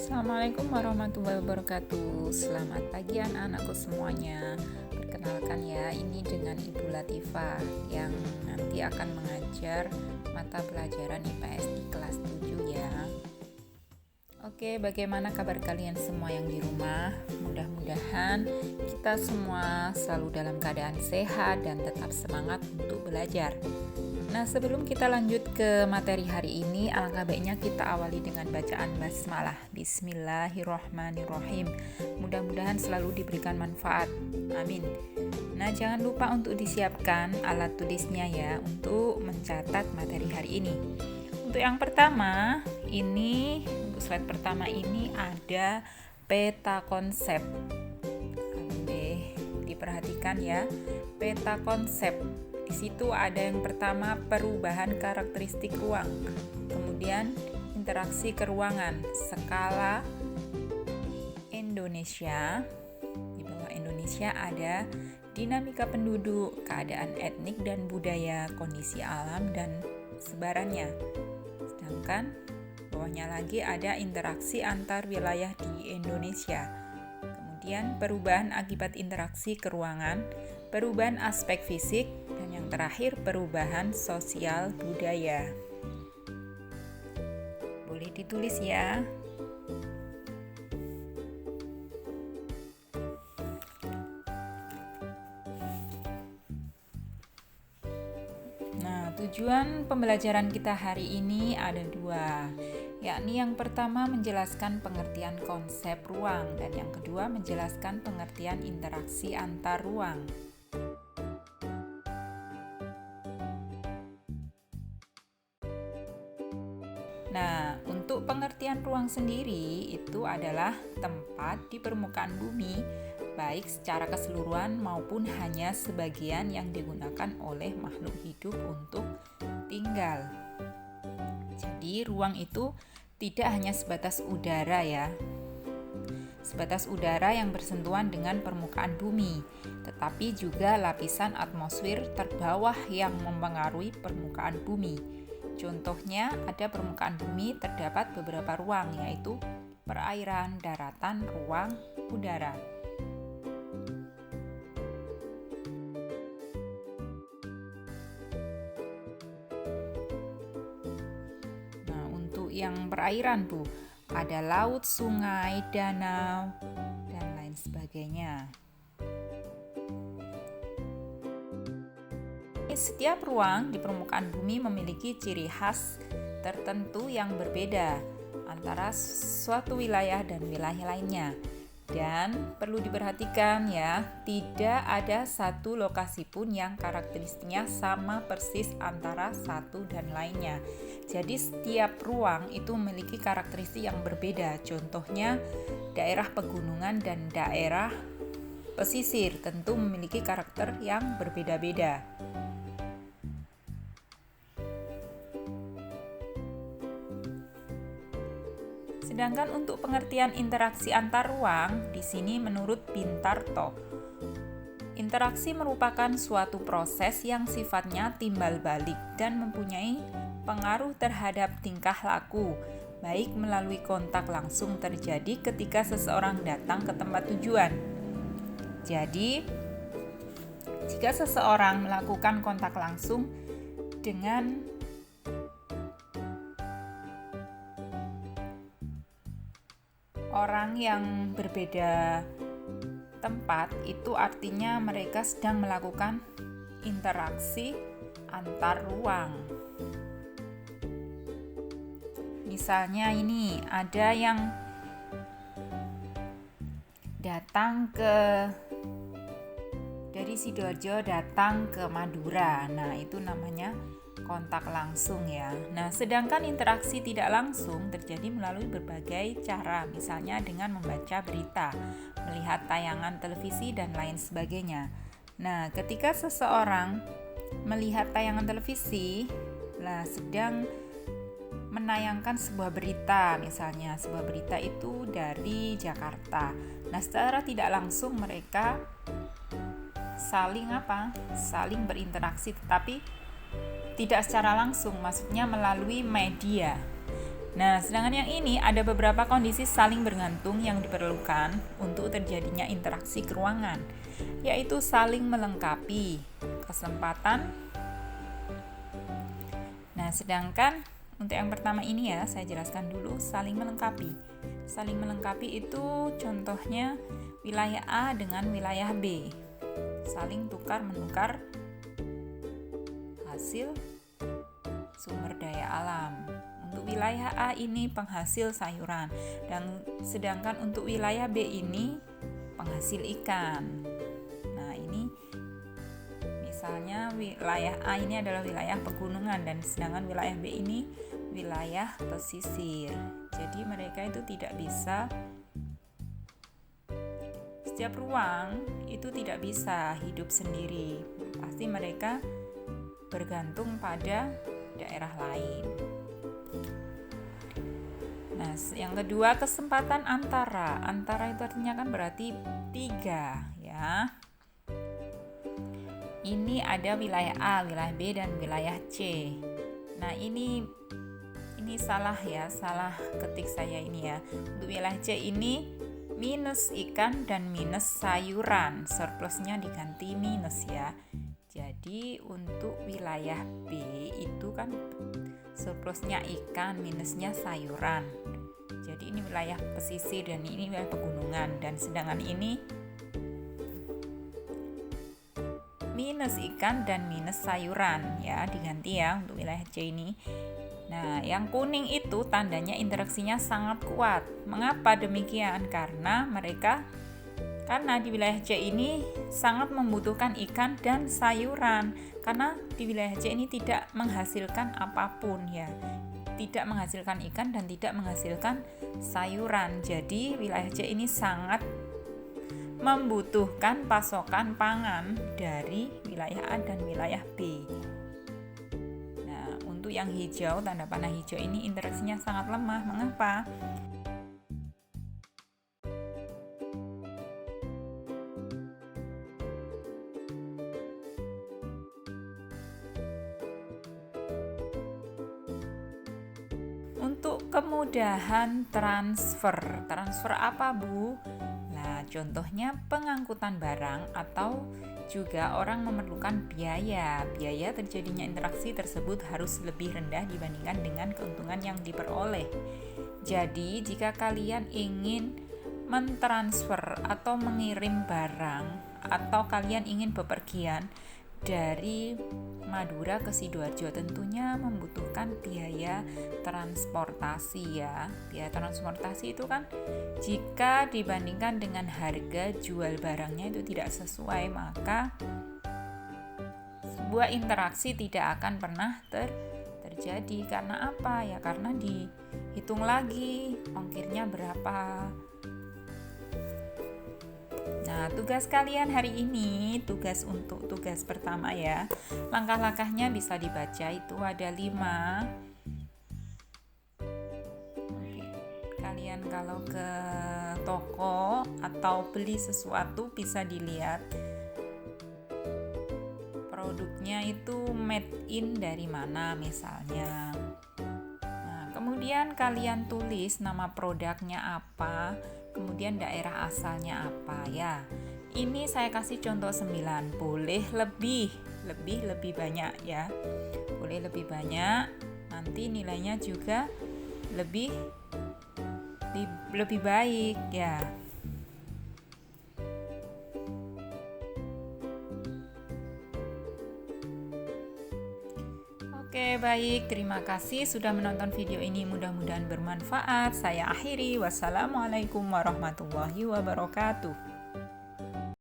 Assalamualaikum warahmatullahi wabarakatuh. Selamat pagi anak-anakku semuanya. Perkenalkan ya, ini dengan Ibu Latifah yang nanti akan mengajar mata pelajaran IPS di kelas 7 ya. Oke, bagaimana kabar kalian semua yang di rumah? Mudah-mudahan kita semua selalu dalam keadaan sehat dan tetap semangat untuk belajar. Nah, sebelum kita lanjut ke materi hari ini, alangkah baiknya kita awali dengan bacaan basmalah. Bismillahirrahmanirrahim. Mudah-mudahan selalu diberikan manfaat. Amin. Nah, jangan lupa untuk disiapkan alat tulisnya ya untuk mencatat materi hari ini. Untuk yang pertama, untuk slide pertama ini ada peta konsep. Diperhatikan ya, peta konsep. Di situ ada yang pertama perubahan karakteristik ruang, kemudian interaksi keruangan, skala Indonesia. Di bawah Indonesia ada dinamika penduduk, keadaan etnik dan budaya, kondisi alam dan sebarannya. Sedangkan bawahnya lagi ada interaksi antar wilayah di Indonesia. Kemudian perubahan akibat interaksi keruangan, perubahan aspek fisik, dan yang terakhir perubahan sosial budaya. Boleh ditulis ya. Nah, tujuan pembelajaran kita hari ini ada dua, yakni yang pertama menjelaskan pengertian konsep ruang dan yang kedua menjelaskan pengertian interaksi antar ruang. Nah, untuk pengertian ruang sendiri itu adalah tempat di permukaan bumi, baik secara keseluruhan maupun hanya sebagian yang digunakan oleh makhluk hidup untuk tinggal. Jadi, ruang itu tidak hanya sebatas udara ya. Sebatas udara yang bersentuhan dengan permukaan bumi, tetapi juga lapisan atmosfer terbawah yang mempengaruhi permukaan bumi. Contohnya, ada permukaan bumi terdapat beberapa ruang, yaitu perairan, daratan, ruang, udara. Nah, untuk yang perairan, Bu, ada laut, sungai, danau, dan lain sebagainya. Setiap ruang di permukaan bumi memiliki ciri khas tertentu yang berbeda antara suatu wilayah dan wilayah lainnya. Dan perlu diperhatikan ya, tidak ada satu lokasi pun yang karakteristiknya sama persis antara satu dan lainnya. Jadi setiap ruang itu memiliki karakteristik yang berbeda. Contohnya daerah pegunungan dan daerah pesisir tentu memiliki karakter yang berbeda-beda. Sedangkan untuk pengertian interaksi antar ruang, di sini menurut Bintarto, interaksi merupakan suatu proses yang sifatnya timbal balik dan mempunyai pengaruh terhadap tingkah laku, baik melalui kontak langsung terjadi ketika seseorang datang ke tempat tujuan. Jadi, jika seseorang melakukan kontak langsung dengan orang yang berbeda tempat, itu artinya mereka sedang melakukan interaksi antar ruang. Misalnya ini ada yang datang dari Sidoarjo datang ke Madura. Nah, itu namanya kontak langsung ya. Nah, sedangkan interaksi tidak langsung terjadi melalui berbagai cara, misalnya dengan membaca berita, melihat tayangan televisi dan lain sebagainya. Nah, ketika seseorang melihat tayangan televisi, sedang menayangkan sebuah berita, misalnya sebuah berita itu dari Jakarta. Nah, secara tidak langsung mereka saling berinteraksi, tetapi tidak secara langsung, maksudnya melalui media. Nah, sedangkan yang ini ada beberapa kondisi saling bergantung yang diperlukan untuk terjadinya interaksi keruangan, yaitu saling melengkapi, kesempatan. Nah, sedangkan untuk yang pertama ini ya, saya jelaskan dulu saling melengkapi. Saling melengkapi itu contohnya wilayah A dengan wilayah B. Saling tukar-menukar hasil sumber daya alam. Untuk wilayah A ini penghasil sayuran, dan sedangkan untuk wilayah B ini penghasil ikan. Nah, ini misalnya wilayah A ini adalah wilayah pegunungan dan sedangkan wilayah B ini wilayah pesisir. Jadi mereka itu tidak bisa, setiap ruang itu tidak bisa hidup sendiri. Pasti mereka bergantung pada daerah lain. Nah, yang kedua kesempatan antara. Antara itu artinya kan berarti 3 ya. Ini ada wilayah A, wilayah B, dan wilayah C. Nah, ini salah ya, salah ketik saya ini ya. Untuk wilayah C ini minus ikan dan minus sayuran. Surplusnya diganti minus ya. Jadi untuk wilayah B itu kan surplusnya ikan, minusnya sayuran. Jadi ini wilayah pesisir dan ini wilayah pegunungan, dan sedangkan ini minus ikan dan minus sayuran ya, diganti ya untuk wilayah C ini. Nah, yang kuning itu tandanya interaksinya sangat kuat. Mengapa demikian? Karena di wilayah C ini sangat membutuhkan ikan dan sayuran, karena di wilayah C ini tidak menghasilkan apapun ya, tidak menghasilkan ikan dan tidak menghasilkan sayuran. Jadi wilayah C ini sangat membutuhkan pasokan pangan dari wilayah A dan wilayah B. Nah, untuk yang hijau, tanda panah hijau ini interaksinya sangat lemah. Mengapa? Untuk kemudahan transfer apa Bu? Nah, contohnya pengangkutan barang atau juga orang memerlukan biaya terjadinya interaksi tersebut harus lebih rendah dibandingkan dengan keuntungan yang diperoleh. Jadi, jika kalian ingin mentransfer atau mengirim barang, atau kalian ingin bepergian dari Madura ke Sidoarjo, tentunya membutuhkan biaya transportasi ya. Biaya transportasi itu kan jika dibandingkan dengan harga jual barangnya itu tidak sesuai, maka sebuah interaksi tidak akan pernah terjadi. Karena apa ya? Karena dihitung lagi ongkirnya berapa. Nah, tugas kalian hari ini, tugas pertama ya, langkah-langkahnya bisa dibaca, itu ada 5. Kalian kalau ke toko atau beli sesuatu bisa dilihat produknya itu made in dari mana misalnya. Nah, kemudian kalian tulis nama produknya apa, kemudian daerah asalnya apa ya. Ini saya kasih contoh 9, boleh lebih banyak ya. Boleh lebih banyak, nanti nilainya juga lebih baik ya. Oke, baik. Terima kasih sudah menonton video ini. Mudah-mudahan bermanfaat. Saya akhiri. Wassalamualaikum warahmatullahi wabarakatuh.